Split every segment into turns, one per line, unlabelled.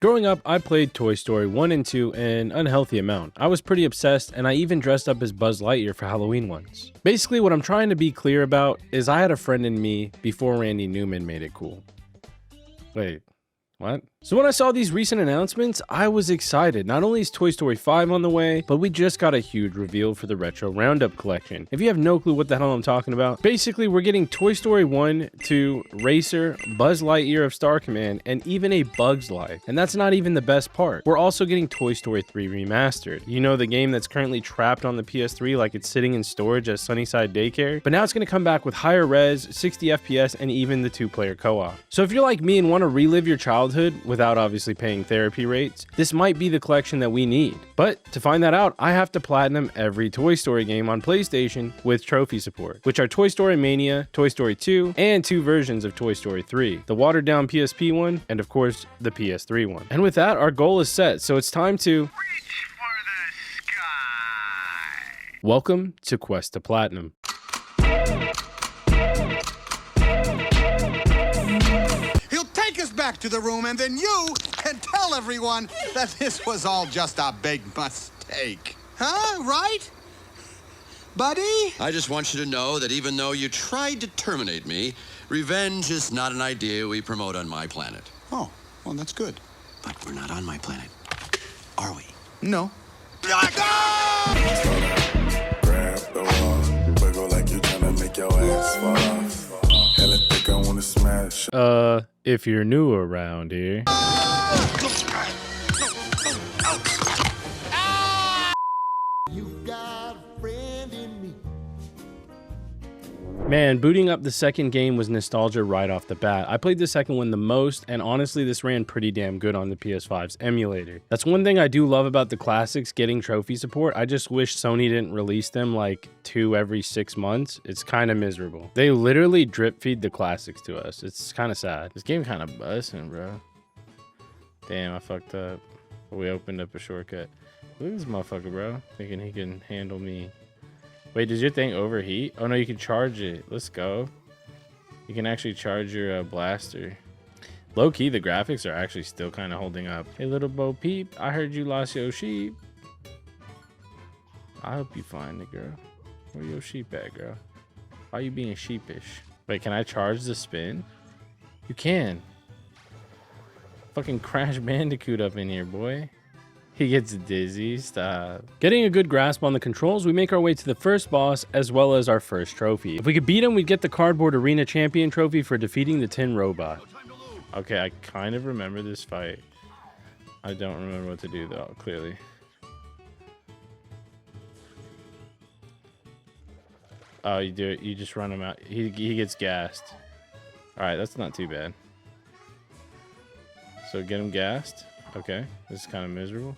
Growing up, I played Toy Story 1 and 2 an unhealthy amount. I was pretty obsessed, and I even dressed up as Buzz Lightyear for Halloween once. Basically, what I'm trying to be clear about is I had a friend in me before Randy Newman made it cool. Wait, what? So when I saw these recent announcements, I was excited. Not only is Toy Story 5 on the way, but we just got a huge reveal for the Retro Roundup collection. If you have no clue what the hell I'm talking about, basically we're getting Toy Story 1, 2, Racer, Buzz Lightyear of Star Command, and even a Bug's Life. And that's not even the best part. We're also getting Toy Story 3 Remastered. You know, the game that's currently trapped on the PS3 like it's sitting in storage at Sunnyside Daycare, but now it's going to come back with higher res, 60 FPS, and even the 2-player co-op. So if you're like me and want to relive your childhood without obviously paying therapy rates, this might be the collection that we need. But to find that out, I have to platinum every Toy Story game on PlayStation with trophy support, which are Toy Story Mania, Toy Story 2, and 2 versions of Toy Story 3, the watered down PSP one, and of course the PS3 one. And with that, our goal is set, so it's time to reach for the sky. Welcome to Quest to Platinum.
Back to the room, and then you can tell everyone that this was all just a big mistake. Huh? Right? Buddy?
I just want you to know that even though you tried to terminate me, revenge is not an idea we promote on my planet.
Oh, well, that's good.
But we're not on my planet, are we?
No.
Grab the wall, wiggle like you're trying to make your ass fall off. Hella thick, I wanna smash.
If you're new around here. Man, booting up the second game was nostalgia right off the bat. I played the second one the most, and honestly, this ran pretty damn good on the PS5's emulator. That's one thing I do love about the classics getting trophy support. I just wish Sony didn't release them like 2 every 6 months. It's kind of miserable. They literally drip feed the classics to us. It's kind of sad. This game kind of busting, bro. Damn, I fucked up. We opened up a shortcut. Look at this motherfucker, bro. Thinking he can handle me. Wait, does your thing overheat? Oh no, you can charge it. Let's go. You can actually charge your blaster. Low key, the graphics are actually still kind of holding up. Hey, little Bo Peep, I heard you lost your sheep. I hope you find it, girl. Where your sheep at, girl? Why are you being sheepish? Wait, can I charge the spin? You can. Fucking Crash Bandicoot up in here, boy. He gets dizzy. Stop. Getting a good grasp on the controls, we make our way to the first boss as well as our first trophy. If we could beat him, we'd get the Cardboard Arena Champion trophy for defeating the Tin Robot. Okay, I kind of remember this fight. I don't remember what to do though, clearly. Oh, you do it. You just run him out. He gets gassed. All right, that's not too bad. So get him gassed. Okay, this is kind of miserable.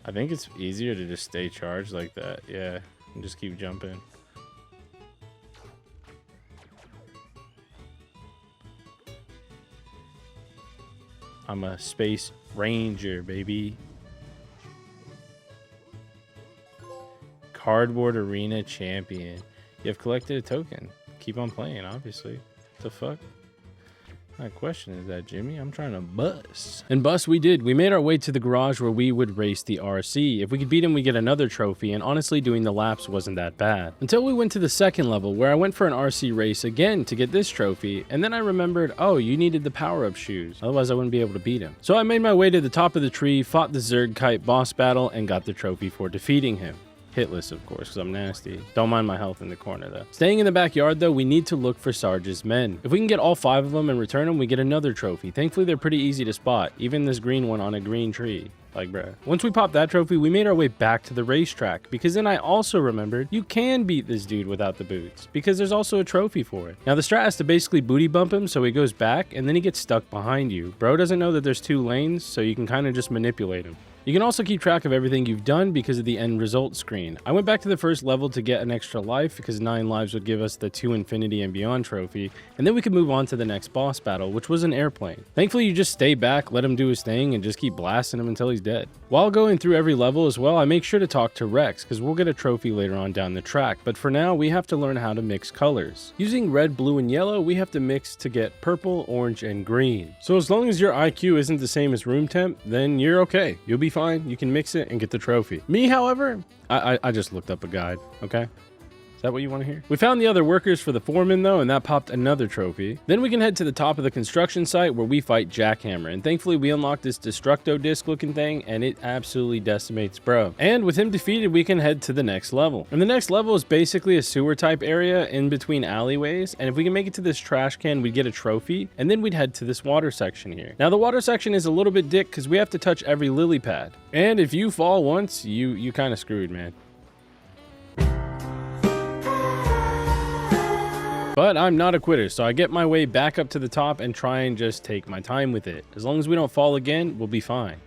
I think it's easier to just stay charged like that. Yeah, and just keep jumping. I'm a space ranger, baby. Cardboard Arena Champion. You have collected a token. Keep on playing, obviously. What the fuck? My question is that, Jimmy? I'm trying to bust. And bust we did. We made our way to the garage where we would race the RC. If we could beat him, we get another trophy, and honestly, doing the laps wasn't that bad. Until we went to the second level, where I went for an RC race again to get this trophy, and then I remembered, oh, you needed the power-up shoes. Otherwise, I wouldn't be able to beat him. So I made my way to the top of the tree, fought the Zerg Kite boss battle, and got the trophy for defeating him. Hitless, of course, because I'm nasty. Don't mind my health in the corner, though. Staying in the backyard, though, we need to look for Sarge's men. If we can get all 5 of them and return them, we get another trophy. Thankfully, they're pretty easy to spot. Even this green one on a green tree. Like, bruh. Once we popped that trophy, we made our way back to the racetrack, because then I also remembered you can beat this dude without the boots, because there's also a trophy for it. Now, the strat has to basically booty bump him, so he goes back, and then he gets stuck behind you. Bro doesn't know that there's 2 lanes, so you can kind of just manipulate him. You can also keep track of everything you've done because of the end result screen. I went back to the first level to get an extra life because 9 lives would give us the 2 Infinity and Beyond trophy, and then we could move on to the next boss battle, which was an airplane. Thankfully, you just stay back, let him do his thing, and just keep blasting him until he's dead. While going through every level as well, I make sure to talk to Rex because we'll get a trophy later on down the track, but for now, we have to learn how to mix colors. Using red, blue, and yellow, we have to mix to get purple, orange, and green. So as long as your IQ isn't the same as room temp, then you're okay. You'll be fine. You can mix it and get the trophy. Me, however, I just looked up a guide, okay? Is that what you want to hear? We found the other workers for the foreman though, and that popped another trophy. Then we can head to the top of the construction site where we fight Jackhammer, and thankfully we unlock this Destructo disc looking thing, and it absolutely decimates bro. And with him defeated, we can head to the next level. And the next level is basically a sewer type area in between alleyways, and if we can make it to this trash can, we'd get a trophy, and then we'd head to this water section here. Now the water section is a little bit dick because we have to touch every lily pad, and if you fall once, you kind of screwed, man. But I'm not a quitter, so I get my way back up to the top and try and just take my time with it. As long as we don't fall again, we'll be fine.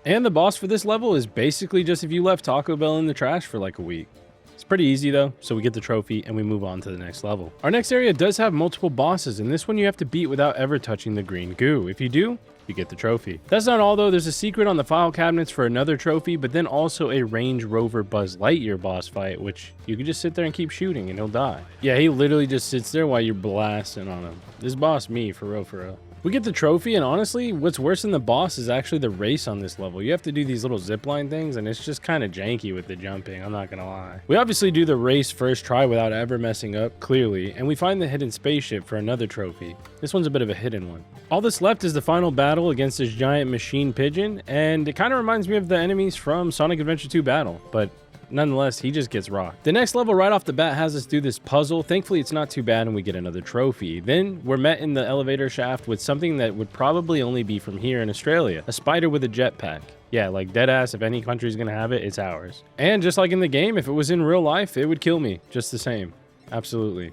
And the boss for this level is basically just if you left Taco Bell in the trash for like a week. It's pretty easy though, so we get the trophy and we move on to the next level. Our next area does have multiple bosses, and this one you have to beat without ever touching the green goo. If you do, you get the trophy. That's not all though. There's a secret on the file cabinets for another trophy, but then also a Range Rover Buzz Lightyear boss fight, which you can just sit there and keep shooting and he'll die. Yeah, he literally just sits there while you're blasting on him. This boss me, for real, for real. We get the trophy, and honestly, what's worse than the boss is actually the race on this level. You have to do these little zipline things, and it's just kind of janky with the jumping, I'm not gonna lie. We obviously do the race first try without ever messing up, clearly, and we find the hidden spaceship for another trophy. This one's a bit of a hidden one. All that's left is the final battle against this giant machine pigeon, and it kind of reminds me of the enemies from Sonic Adventure 2 Battle, but nonetheless, he just gets rocked. The next level right off the bat has us do this puzzle. Thankfully, it's not too bad and we get another trophy. Then we're met in the elevator shaft with something that would probably only be from here in Australia. A spider with a jetpack. Yeah, like deadass, if any country's gonna have it, it's ours. And just like in the game, if it was in real life, it would kill me just the same. Absolutely.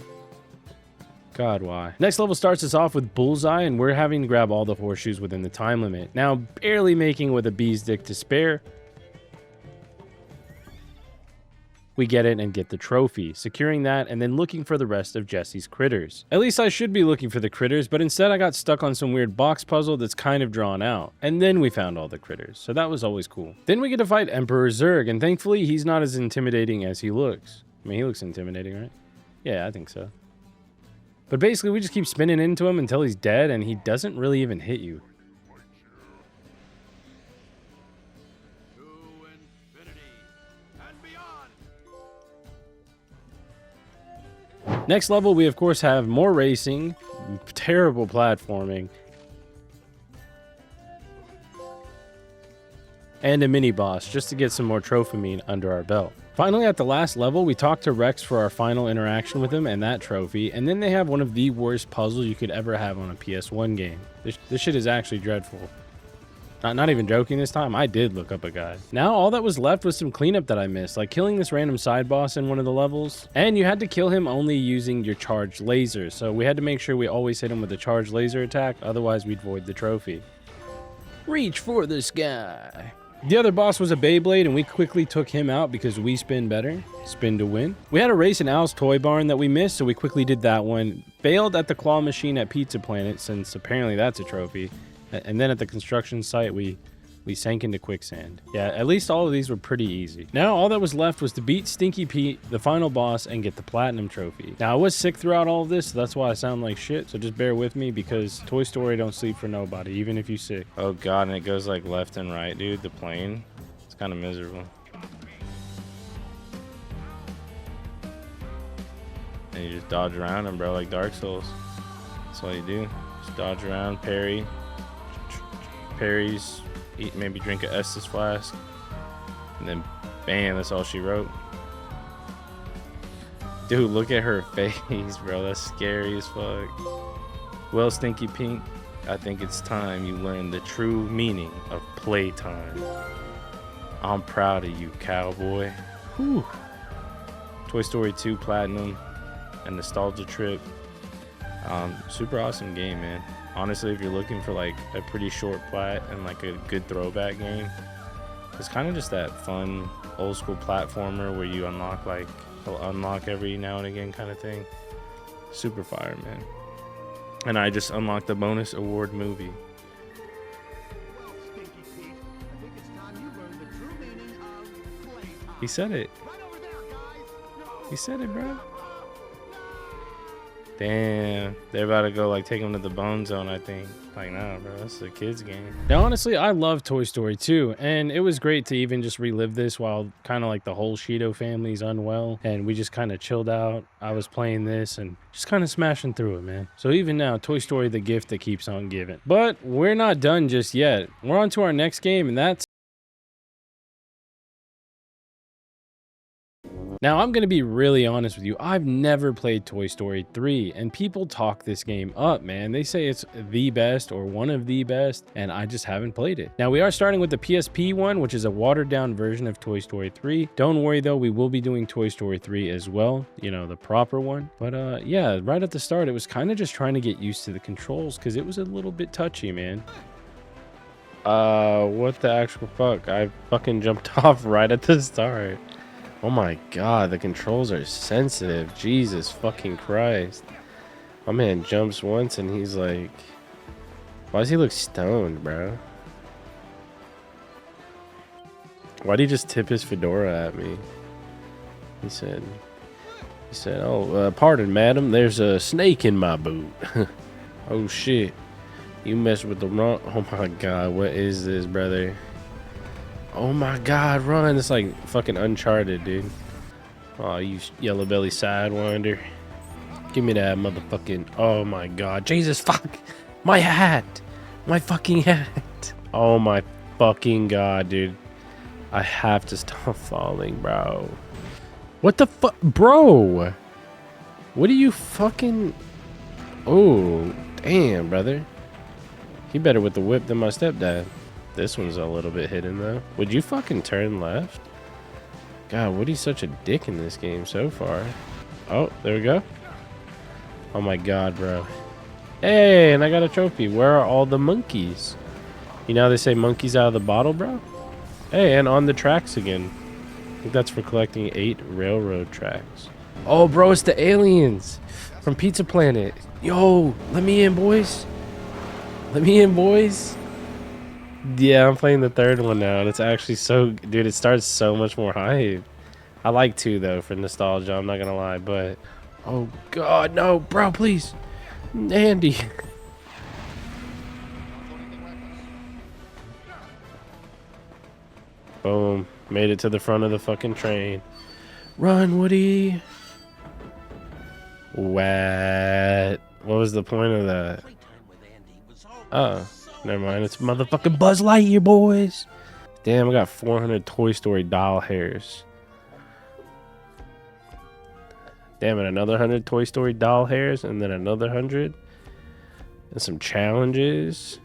God, why? Next level starts us off with Bullseye, and we're having to grab all the horseshoes within the time limit. Now, barely making with a bee's dick to spare, we get it and get the trophy, securing that and then looking for the rest of Jesse's critters. At least I should be looking for the critters, but instead I got stuck on some weird box puzzle that's kind of drawn out. And then we found all the critters, so that was always cool. Then we get to fight Emperor Zurg, and thankfully he's not as intimidating as he looks. I mean, he looks intimidating, right? Yeah, I think so. But basically we just keep spinning into him until he's dead, and he doesn't really even hit you. Next level, we of course have more racing, terrible platforming, and a mini boss just to get some more trophy under our belt. Finally, at the last level, we talk to Rex for our final interaction with him and that trophy, and then they have one of the worst puzzles you could ever have on a PS1 game. This shit is actually dreadful. Not even joking this time, I did look up a guide. Now all that was left was some cleanup that I missed, like killing this random side boss in one of the levels. And you had to kill him only using your charged laser, so we had to make sure we always hit him with a charged laser attack, otherwise we'd void the trophy. Reach for the sky. The other boss was a Beyblade, and we quickly took him out because we spin better. Spin to win. We had a race in Al's Toy Barn that we missed, so we quickly did that one. Failed at the claw machine at Pizza Planet, since apparently that's a trophy. And then at the construction site, we sank into quicksand. Yeah, at least all of these were pretty easy. Now, all that was left was to beat Stinky Pete, the final boss, and get the platinum trophy. Now, I was sick throughout all of this, so that's why I sound like shit, so just bear with me, because Toy Story don't sleep for nobody, even if you're sick. Oh god, and it goes like left and right, dude, the plane. It's kind of miserable. And you just dodge around them, bro, like Dark Souls. That's all you do. Just dodge around, parry. Parries, eat, maybe drink a Estus flask, and then bam, that's all she wrote. Dude, look at her face, bro. That's scary as fuck. Well, Stinky Pink, I think it's time you learn the true meaning of playtime. I'm proud of you, cowboy. Whew. Toy Story 2 Platinum and Nostalgia Trip. Super awesome game, man. Honestly, if you're looking for like a pretty short plat and like a good throwback game, it's kind of just that fun old school platformer where you unlock like unlock every now and again kind of thing. Super fire, man. And I just unlocked the bonus award movie. He said it. He said it, bro. Damn, they're about to go like take him to the Bone Zone, I think. Like, nah, bro, that's a kid's game. Now, honestly, I love Toy Story 2, and it was great to even just relive this while kind of like the whole Shido family's unwell, and we just kind of chilled out. I was playing this and just kind of smashing through it, man. So even now, Toy Story, the gift that keeps on giving. But we're not done just yet. We're on to our next game, and that's... Now, I'm going to be really honest with you. I've never played Toy Story 3, and people talk this game up, man. They say it's the best or one of the best, and I just haven't played it. Now, we are starting with the PSP one, which is a watered-down version of Toy Story 3. Don't worry, though. We will be doing Toy Story 3 as well, you know, the proper one. But, yeah, right at the start, it was kind of just trying to get used to the controls because it was a little bit touchy, man. What the actual fuck? I fucking jumped off right at the start. Oh my god, the controls are sensitive. Jesus fucking Christ. My man jumps once and he's like... Why does he look stoned, bro? Why'd he just tip his fedora at me? He said, oh, pardon, madam, there's a snake in my boot. Oh shit. You messed with the wrong... Oh my god, what is this, brother? Oh my god, run. It's like fucking Uncharted, dude. Oh, you yellow belly sidewinder. Give me that motherfucking... Oh my god. Jesus, fuck. My hat. My fucking hat. Oh my fucking god, dude. I have to stop falling, bro. What the fuck? Bro. What are you fucking... Oh, damn, brother. He better with the whip than my stepdad. This one's a little bit hidden, though. Would you fucking turn left? God, Woody's such a dick in this game so far. Oh, there we go. Oh my god, bro. Hey, and I got a trophy. Where are all the monkeys? You know how they say monkeys out of the bottle, bro? Hey, and on the tracks again. I think that's for collecting 8 railroad tracks. Oh, bro, it's the aliens from Pizza Planet. Yo, let me in, boys. Let me in, boys. Yeah, I'm playing the third one now, and it's actually so... Dude, it starts so much more hype. I like 2, though, for nostalgia. I'm not gonna lie, but... Oh, God, no. Bro, please. Andy. Boom. Made it to the front of the fucking train. Run, Woody. What? What was the point of that? Oh. Never mind, it's motherfucking Buzz Lightyear, boys. Damn, I got 400 Toy Story doll hairs. Damn it, another 100 Toy Story doll hairs, and then another 100. And some challenges.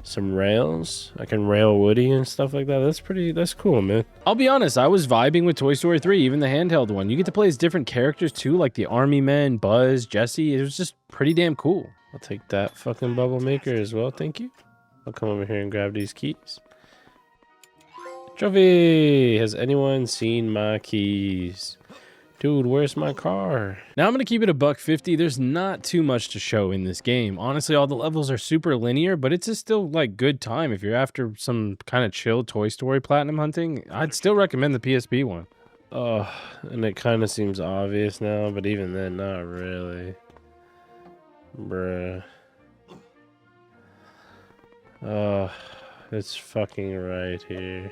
Some rails. I can rail Woody and stuff like that. That's cool, man. I'll be honest, I was vibing with Toy Story 3, even the handheld one. You get to play as different characters too, like the Army Men, Buzz, Jesse. It was just pretty damn cool. I'll take that fucking bubble maker as well, thank you. I'll come over here and grab these keys. Trophy! Has anyone seen my keys? Dude, where's my car? Now I'm gonna keep it $1.50. There's not too much to show in this game. Honestly, all the levels are super linear, but it's still like good time. If you're after some kind of chill Toy Story platinum hunting, I'd still recommend the PSP one. Oh, and it kind of seems obvious now, but even then, not really. Bruh. Oh, it's fucking right here.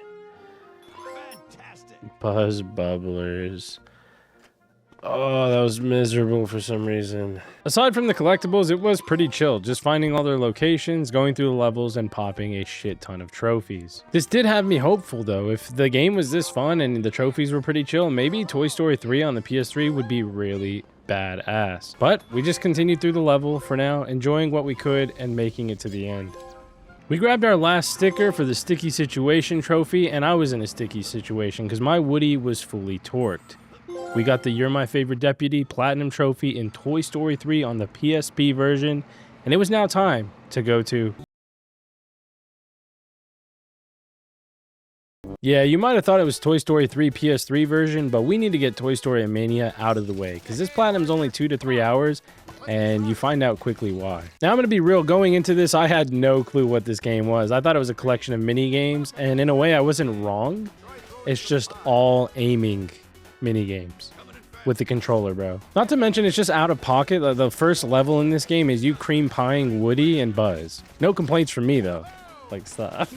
Fantastic. Buzz Bubblers. Oh, that was miserable for some reason. Aside from the collectibles, it was pretty chill. Just finding all their locations, going through the levels, and popping a shit ton of trophies. This did have me hopeful, though. If the game was this fun and the trophies were pretty chill, maybe Toy Story 3 on the PS3 would be really badass. But we just continued through the level for now, enjoying what we could and making it to the end. We grabbed our last sticker for the sticky situation trophy, and I was in a sticky situation because my Woody was fully torqued. We got the You're My Favorite Deputy Platinum Trophy in Toy Story 3 on the PSP version, and it was now time to go to... Yeah, you might have thought it was Toy Story 3 PS3 version, but we need to get Toy Story Mania out of the way, because this Platinum's only 2 to 3 hours, and you find out quickly why. Now, I'm going to be real, going into this, I had no clue what this game was. I thought it was a collection of mini games, and in a way, I wasn't wrong. It's just all aiming mini games with the controller, bro. Not to mention, it's just out of pocket. The first level in this game is you cream pieing Woody and Buzz. No complaints from me, though. Like, stop.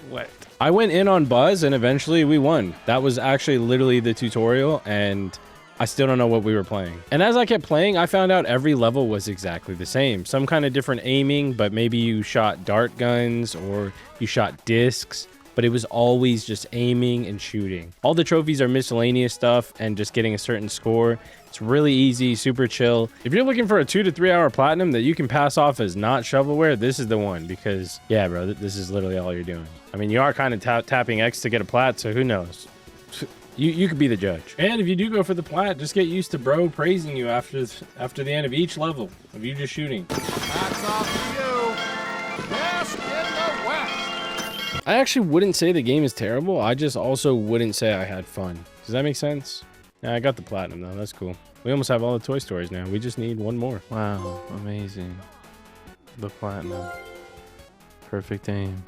What? I went in on Buzz, and eventually we won. That was actually literally the tutorial, and I still don't know what we were playing. And as I kept playing, I found out every level was exactly the same. Some kind of different aiming, but maybe you shot dart guns or you shot discs, but it was always just aiming and shooting. All the trophies are miscellaneous stuff and just getting a certain score. It's really easy, super chill. If you're looking for a 2 to 3 hour platinum that you can pass off as not shovelware, this is the one, because yeah, bro, this is literally all you're doing. I mean, you are kind of tapping X to get a plat, so who knows? You could be the judge. And if you do go for the plat, just get used to bro praising you after the end of each level of you just shooting.
That's off to you. Best in the West.
I actually wouldn't say the game is terrible. I just also wouldn't say I had fun. Does that make sense? Yeah, I got the platinum though. That's cool. We almost have all the Toy Stories now. We just need one more. Wow, amazing. The platinum. Perfect aim.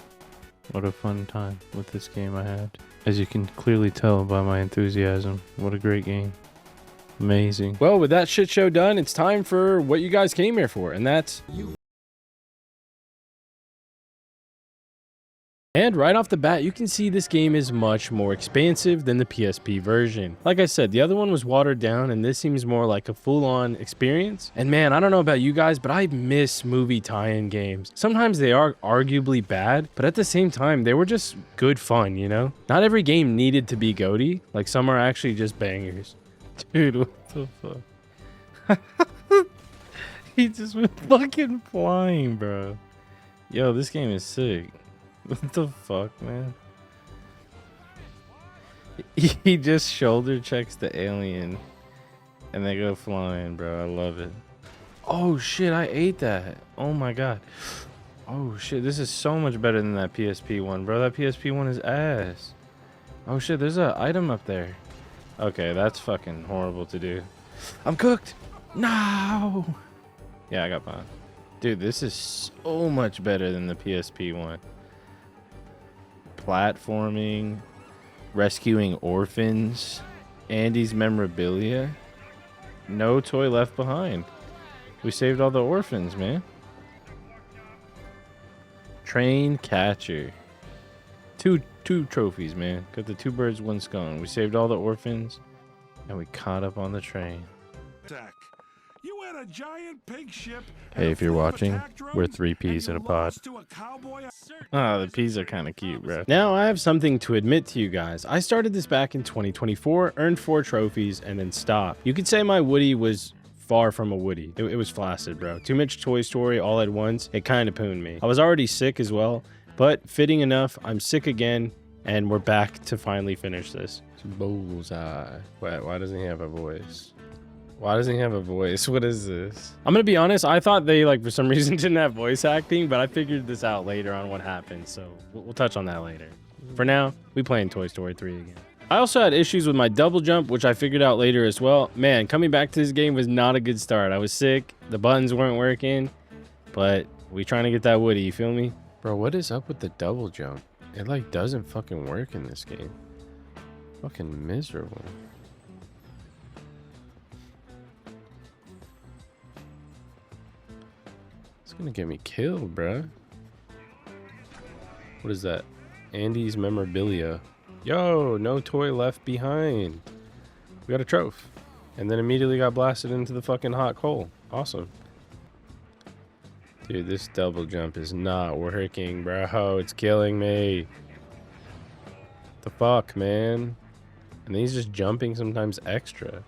What a fun time with this game I had. As you can clearly tell by my enthusiasm, what a great game. Amazing. Well, with that shit show done, it's time for what you guys came here for, and that's you. And right off the bat, you can see this game is much more expansive than the PSP version. Like I said, the other one was watered down, and this seems more like a full-on experience. And man, I don't know about you guys, but I miss movie tie-in games. Sometimes they are arguably bad, but at the same time, they were just good fun, you know? Not every game needed to be GOATY. Like, some are actually just bangers. Dude, what the fuck? He just went fucking flying, bro. Yo, this game is sick. What the fuck, man? He just shoulder checks the alien and they go flying, bro. I love it. Oh shit, I ate that. Oh my god. Oh shit, this is so much better than that PSP one, bro. That PSP one is ass. Oh shit, there's an item up there. Okay, that's fucking horrible to do. I'm cooked. No. Yeah, I got mine. Dude, this is so much better than the PSP one. Platforming, rescuing orphans, Andy's memorabilia, no toy left behind. We saved all the orphans, man. Train catcher. Two trophies, man. Got the 2 birds, 1 stone. We saved all the orphans, and we caught up on the train.
You had a giant pig ship.
Hey, if you're watching, we're 3 peas in a pod. Oh, the peas are kind of cute, bro. Now, I have something to admit to you guys. I started this back in 2024, earned 4 trophies, and then stopped. You could say my Woody was far from a Woody. It was flaccid, bro. Too much Toy Story all at once. It kind of pooned me. I was already sick as well, but fitting enough, I'm sick again, and we're back to finally finish this. Bullseye. Why doesn't he have a voice? Why doesn't he have a voice? What is this? I'm gonna be honest, I thought they, like, for some reason didn't have voice acting, but I figured this out later on what happened, so we'll touch on that later. For now, we playing Toy Story 3 again. I also had issues with my double jump, which I figured out later as well. Man, coming back to this game was not a good start. I was sick, the buttons weren't working, but we trying to get that Woody, you feel me? Bro, what is up with the double jump? It, like, doesn't fucking work in this game. Fucking miserable. Gonna get me killed, bruh. What is that? Andy's memorabilia. Yo, no toy left behind. We got a trophy. And then immediately got blasted into the fucking hot coal. Awesome. Dude, this double jump is not working, bro. It's killing me. What the fuck, man? And then he's just jumping sometimes extra.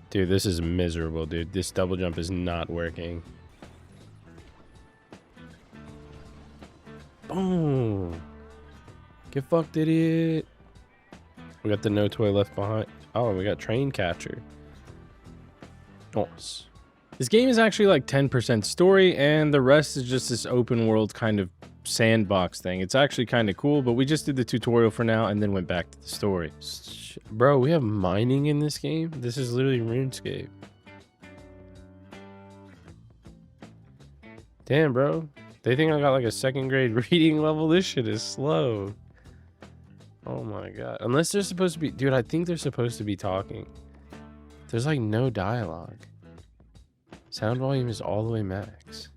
Dude, this is miserable, dude. This double jump is not working. Boom. Get fucked, idiot. We got the no toy left behind. Oh, we got train catcher. Nice. This game is actually like 10% story, and the rest is just this open world kind of sandbox thing. It's actually kind of cool, but we just did the tutorial for now and then went back to the story. Bro, we have mining in this game? This is literally RuneScape. Damn, bro. They think I got like a 2nd grade reading level. This shit is slow. Oh my god. Unless they're supposed to be... Dude, I think they're supposed to be talking. There's like no dialogue. Sound volume is all the way max.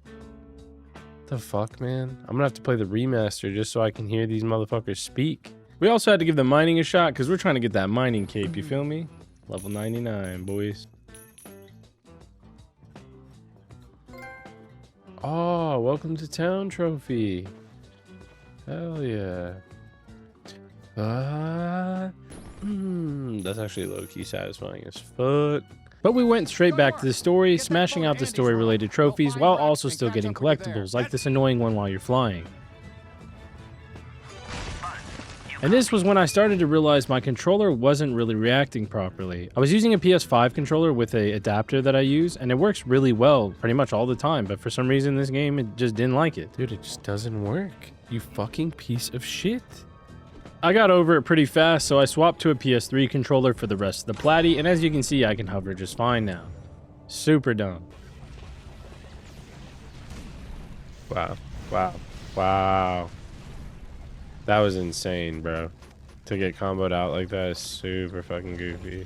The fuck, man? I'm gonna have to play the remaster just so I can hear these motherfuckers speak. We also had to give the mining a shot because we're trying to get that mining cape, you feel me? Level 99, boys. Oh, welcome to town trophy. Hell yeah. That's actually low-key satisfying as fuck. But we went straight back to the story, smashing out the story-related trophies while also still getting collectibles, like this annoying one while you're flying. And this was when I started to realize my controller wasn't really reacting properly. I was using a PS5 controller with an adapter that I use, and it works really well pretty much all the time, but for some reason this game, it just didn't like it. Dude, it just doesn't work. You fucking piece of shit. I got over it pretty fast, so I swapped to a PS3 controller for the rest of the platy, and as you can see, I can hover just fine now. Super dumb. Wow. Wow. Wow. That was insane, bro. To get comboed out like that is super fucking goofy.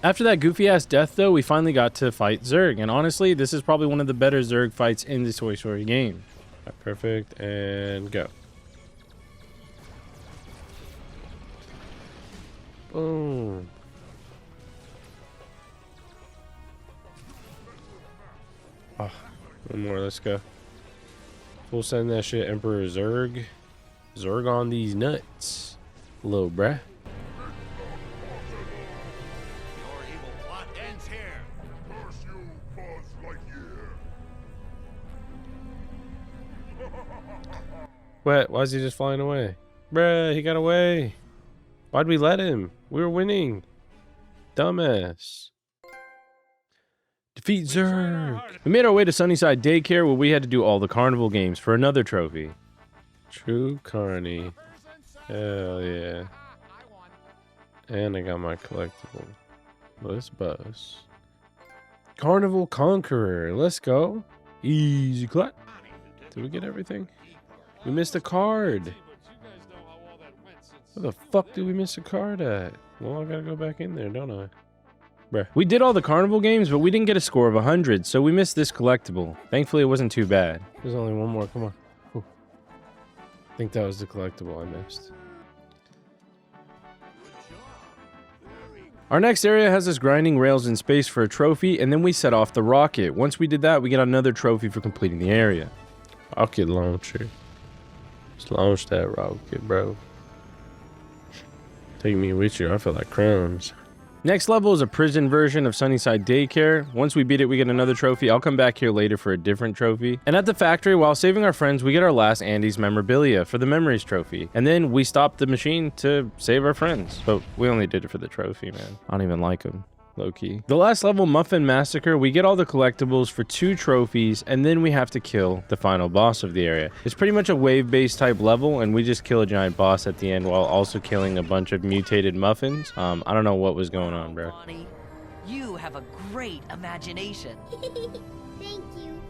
After that goofy-ass death, though, we finally got to fight Zurg, and honestly, this is probably one of the better Zurg fights in the Toy Story game. Right, perfect, and go. Boom. Oh, one more, let's go. We'll send that shit, Emperor Zurg. Zurg on these nuts. Little bruh.
Your evil plot ends here. Curse you, Buzz Lightyear.
What? Why is he just flying away? Bruh, he got away. Why'd we let him? We were winning. Dumbass. Defeat Zurg. We made our way to Sunnyside Daycare where we had to do all the carnival games for another trophy. True Carney. Hell yeah. And I got my collectible. Let's buzz. Carnival Conqueror. Let's go. Easy clap. Did we get everything? We missed a card. Where the fuck did we miss a card at? Well, I gotta go back in there, don't I? Bruh. We did all the carnival games, but we didn't get a score of 100, so we missed this collectible. Thankfully, it wasn't too bad. There's only one more. Come on. Ooh. I think that was the collectible I missed. Our next area has us grinding rails in space for a trophy, and then we set off the rocket. Once we did that, we get another trophy for completing the area. Rocket launcher. Just launch that rocket, bro. Take me with you. I feel like crumbs. Next level is a prison version of Sunnyside Daycare. Once we beat it, we get another trophy. I'll come back here later for a different trophy. And at the factory, while saving our friends, we get our last Andy's memorabilia for the Memories trophy. And then we stop the machine to save our friends. But we only did it for the trophy, man. I don't even like them. Low-key. The last level, Muffin Massacre, we get all the collectibles for 2 trophies, and then we have to kill the final boss of the area. It's pretty much a wave-based type level, and we just kill a giant boss at the end while also killing a bunch of mutated muffins. I don't know what was going on, bro.
You have a great imagination.
Thank you.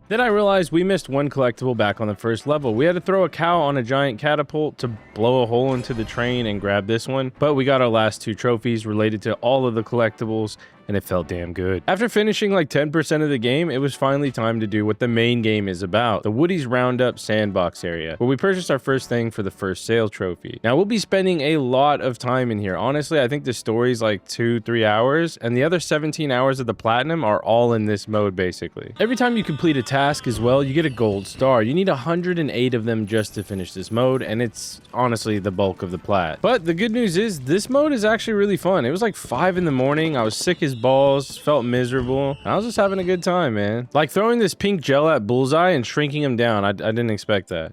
Then I realized we missed one collectible back on the first level. We had to throw a cow on a giant catapult to blow a hole into the train and grab this one, but we got our last 2 trophies related to all of the collectibles, and it felt damn good. After finishing like 10% of the game, it was finally time to do what the main game is about, the Woody's Roundup sandbox area, where we purchased our first thing for the first sale trophy. Now, we'll be spending a lot of time in here. Honestly, I think the story's like 2-3 hours, and the other 17 hours of the platinum are all in this mode, basically. Every time you complete a task as well, you get a gold star. You need 108 of them just to finish this mode, and it's honestly the bulk of the plat. But the good news is, this mode is actually really fun. It was like 5 in the morning. I was sick as his balls, felt miserable. I was just having a good time, man. Like throwing this pink gel at Bullseye and shrinking him down. I didn't expect that.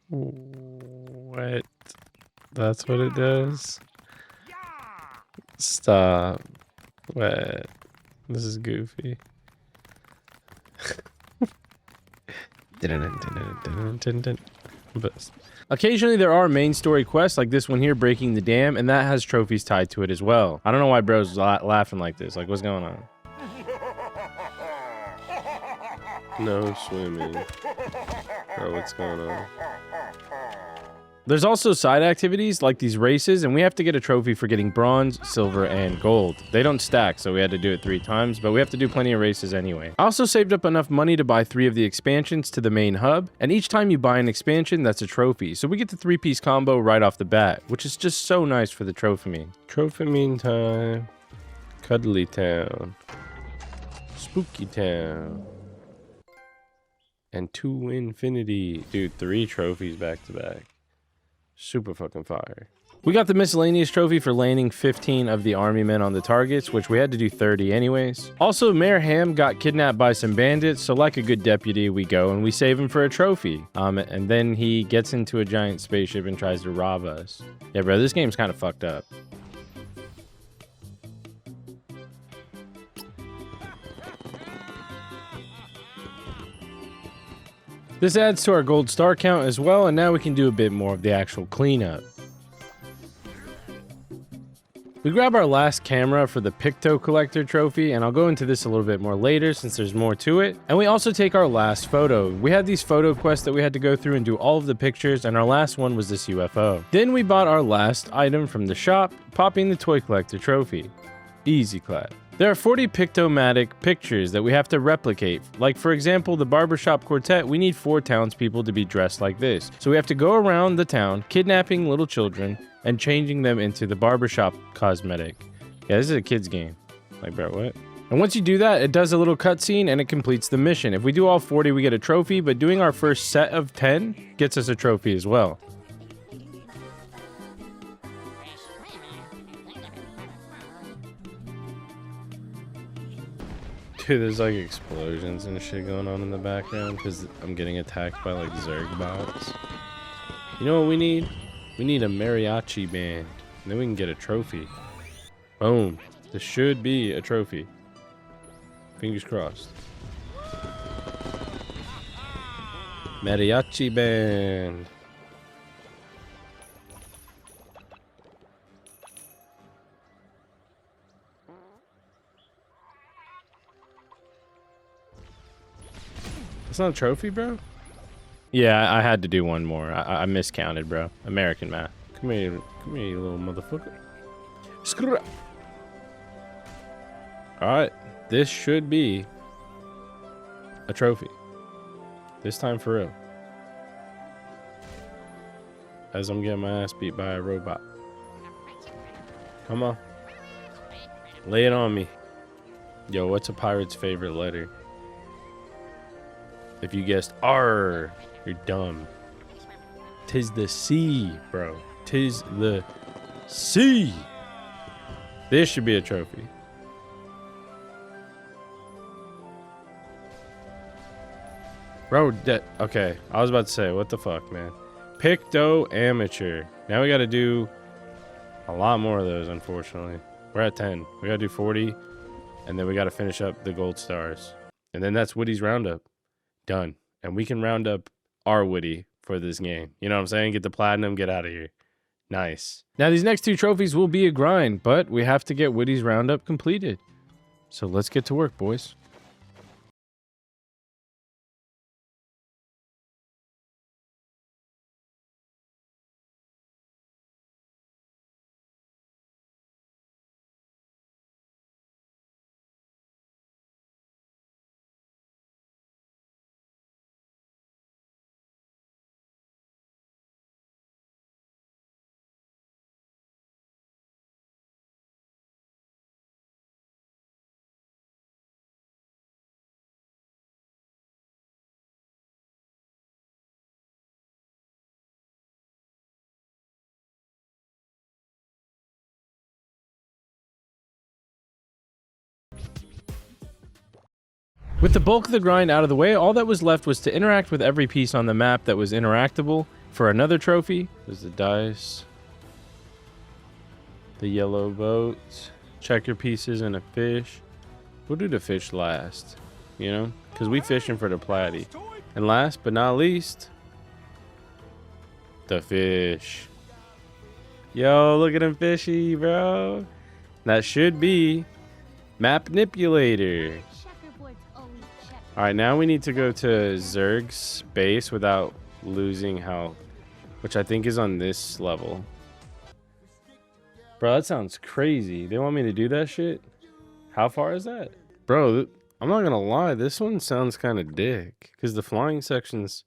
What? That's what it does? Stop. What? This is goofy. Occasionally there are main story quests like this one here, breaking the dam, and that has trophies tied to it as well. I don't know why bro's laughing like this. Like, what's going on? No swimming. Bro, what's going on? There's also side activities like these races, and we have to get a trophy for getting bronze, silver, and gold. They don't stack, so we had to do it 3 times, but we have to do plenty of races anyway. I also saved up enough money to buy 3 of the expansions to the main hub, and each time you buy an expansion, that's a trophy. So we get the 3-piece combo right off the bat, which is just so nice for the trophamine. Trophamine time. Cuddly Town. Spooky Town. And to infinity. Dude, 3 trophies back to back. Super fucking fire. We got the miscellaneous trophy for landing 15 of the army men on the targets, which we had to do 30 anyways. Also, Mayor Ham got kidnapped by some bandits, so like a good deputy, we go and we save him for a trophy. And then he gets into a giant spaceship and tries to rob us. Yeah, bro, this game's kind of fucked up. This adds to our gold star count as well, and now we can do a bit more of the actual cleanup. We grab our last camera for the Picto Collector trophy, and I'll go into this a little bit more later since there's more to it. And we also take our last photo. We had these photo quests that we had to go through and do all of the pictures, and our last one was this UFO. Then we bought our last item from the shop, popping the Toy Collector trophy. Easy clap. There are 40 Pictomatic pictures that we have to replicate. Like, for example, the barbershop quartet, we need 4 townspeople to be dressed like this. So we have to go around the town, kidnapping little children, and changing them into the barbershop cosmetic. Yeah, this is a kid's game. Like, bro, what? And once you do that, it does a little cutscene and it completes the mission. If we do all 40, we get a trophy, but doing our first set of 10 gets us a trophy as well. Dude, there's like explosions and shit going on in the background because I'm getting attacked by like Zerg bots. You know what we need? We need a mariachi band. And then we can get a trophy. Boom. This should be a trophy. Fingers crossed. Mariachi band. It's not a trophy, bro? Yeah, I had to do one more. I miscounted, bro. American math. Come here, you little motherfucker. Screw up. Alright, this should be a trophy. This time for real. As I'm getting my ass beat by a robot. Come on. Lay it on me. Yo, what's a pirate's favorite letter? If you guessed R, you're dumb. Tis the C, bro. Tis the C. This should be a trophy. Bro, okay. I was about to say, what the fuck, man? Picto Amateur. Now we gotta do a lot more of those, unfortunately. We're at 10. We gotta do 40, and then we gotta finish up the gold stars. And then that's Woody's roundup. Done. And we can round up our Woody for this game. You know what I'm saying? Get the platinum, get out of here. Nice. Now these next 2 trophies will be a grind, but we have to get Woody's roundup completed. So let's get to work, boys. With the bulk of the grind out of the way, all that was left was to interact with every piece on the map that was interactable for another trophy. There's the dice, the yellow boat, checker pieces, and a fish. We'll do the fish last, you know, because we fishing for the platy. And last but not least, the fish. Yo, look at him fishy, bro. That should be map manipulator. All right, now we need to go to Zerg's base without losing health, which I think is on this level. Bro, that sounds crazy. They want me to do that shit? How far is that? Bro, I'm not gonna lie, this one sounds kind of dick, because the flying section's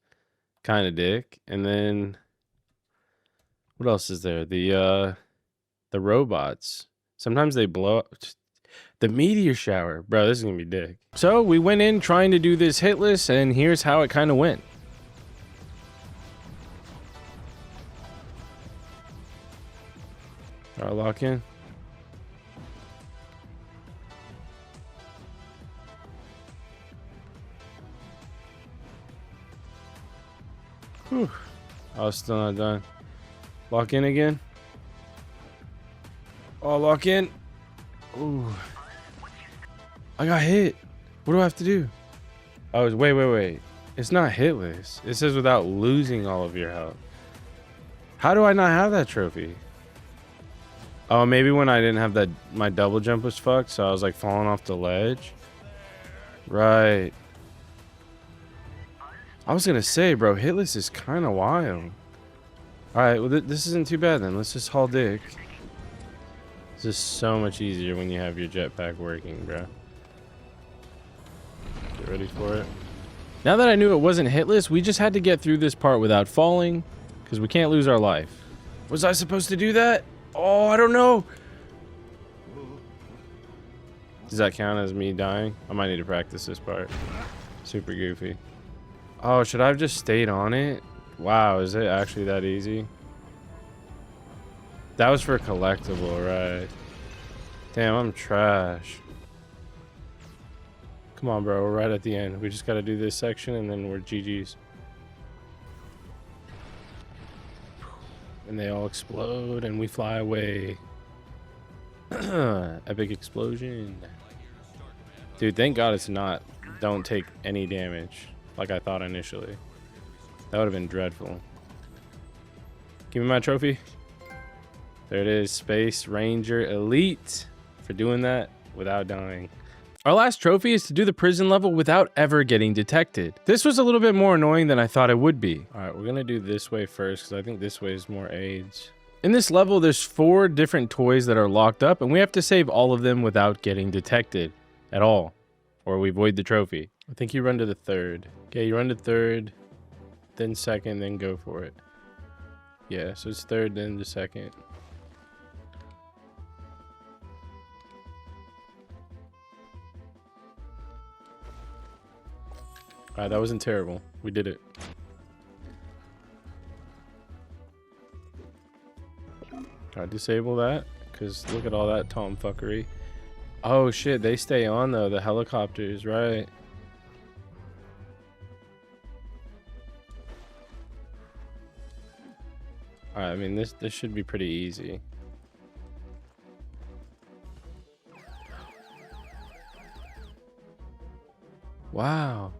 kind of dick, and then what else is there? The robots. Sometimes they blow up. The meteor shower. Bro, this is gonna be dick. So we went in trying to do this hitless, and here's how it kind of went. All right, lock in. Whew. I was still not done. Lock in again. Oh, lock in. Ooh. I got hit. What do I have to do? Oh, wait. It's not hitless. It says without losing all of your health. How do I not have that trophy? Oh, maybe when I didn't have that, my double jump was fucked, so I was like falling off the ledge. Right. I was gonna say, bro, hitless is kind of wild. All right, well, this isn't too bad then. Let's just haul dick. This is so much easier when you have your jetpack working, bro. Get ready for it. Now that I knew it wasn't hitless, we just had to get through this part without falling, because we can't lose our life. Was I supposed to do that? Oh, I don't know. Does that count as me dying? I might need to practice this part. Super goofy. Oh, should I have just stayed on it? Wow, is it actually that easy? That was for a collectible, right? Damn, I'm trash. Come on, bro. We're right at the end. We just got to do this section, and then we're GG's. And they all explode, and we fly away. Epic explosion. Dude, thank God it's not. Don't take any damage, like I thought initially. That would have been dreadful. Give me my trophy. There it is, Space Ranger Elite, for doing that without dying. Our last trophy is to do the prison level without ever getting detected. This was a little bit more annoying than I thought it would be. All right, we're gonna do this way first, because I think this way is more AIDS. In this level, there's 4 different toys that are locked up, and we have to save all of them without getting detected at all, or we void the trophy. I think you run to the 3rd. Okay, you run to 3rd, then 2nd, then go for it. Yeah, so it's 3rd, then the 2nd. Alright, that wasn't terrible. We did it. Alright, disable that, because look at all that tomfuckery. Oh shit, they stay on though, the helicopters, right? Alright, I mean this should be pretty easy. Wow.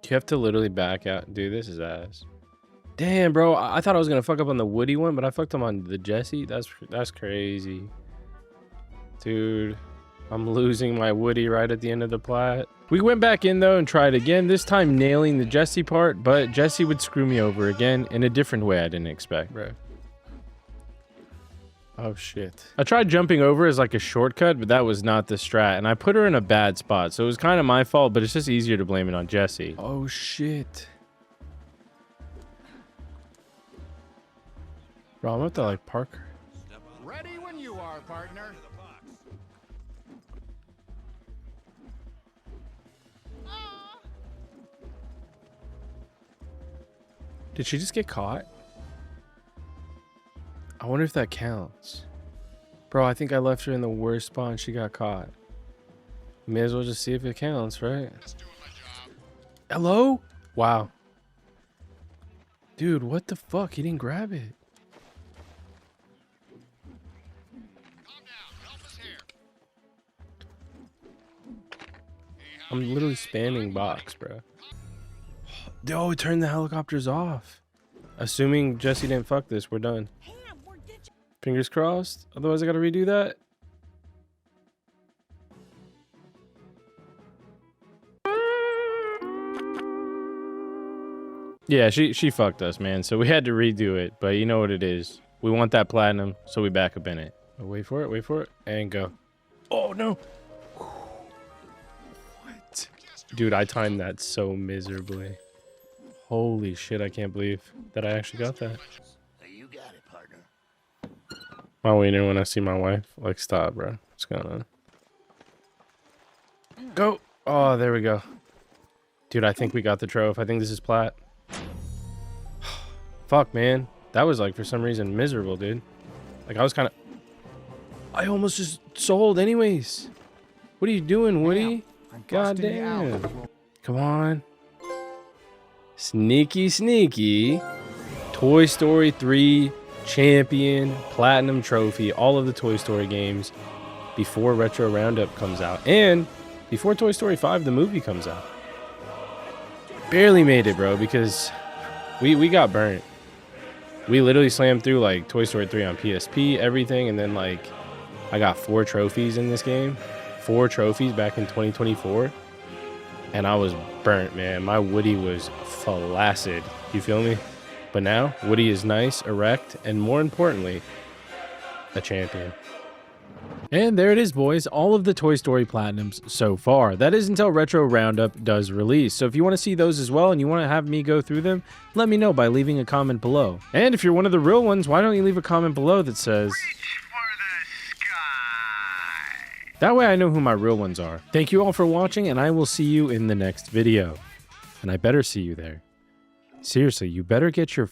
You have to literally back out. Dude, this is ass. Damn, bro. I thought I was gonna fuck up on the Woody one, but I fucked up on the Jesse. That's crazy. Dude, I'm losing my Woody right at the end of the plat. We went back in though and tried again, this time nailing the Jesse part, but Jesse would screw me over again in a different way I didn't expect, bro. Oh shit. I tried jumping over as like a shortcut, but that was not the strat, and I put her in a bad spot, so it was kind of my fault, but it's just easier to blame it on Jesse. Oh shit. Bro, I'm up to like Parker.
Ready when you are, partner.
Did she just get caught? I wonder if that counts. Bro, I think I left her in the worst spot and she got caught. May as well just see if it counts, right? Hello? Wow. Dude, what the fuck? He didn't grab it. I'm literally spamming box, bro. Oh, it turned the helicopters off. Assuming Jesse didn't fuck this, we're done. Fingers crossed. Otherwise, I gotta redo that. Yeah, she fucked us, man. So we had to redo it. But you know what it is. We want that platinum, so we back up in it. Oh, wait for it, and go. Oh, no. What? Dude, I timed that so miserably. Holy shit, I can't believe that I actually got that.
You got it, partner.
My wiener when I see my wife. Like, stop, bro. What's going on? Go. Oh, there we go. Dude, I think we got the trophy. I think this is plat. Fuck, man. That was, like, for some reason, miserable, dude. Like, I was kind of... I almost just sold anyways. What are you doing, Woody? God damn. Come on. Sneaky, sneaky. Toy Story 3 champion, platinum trophy, all of the Toy Story games before Retro Roundup comes out. And before Toy Story 5, the movie comes out. Barely made it, bro, because we got burnt. We literally slammed through, like, Toy Story 3 on PSP, everything, and then, like, I got 4 trophies in this game. 4 trophies back in 2024. And I was burnt, man. My Woody was flaccid. You feel me? But now, Woody is nice, erect, and more importantly, a champion. And there it is, boys. All of the Toy Story Platinums so far. That is until Retro Roundup does release. So if you want to see those as well and you want to have me go through them, let me know by leaving a comment below. And if you're one of the real ones, why don't you leave a comment below that says... That way I know who my real ones are. Thank you all for watching, and I will see you in the next video. And I better see you there. Seriously, you better get your...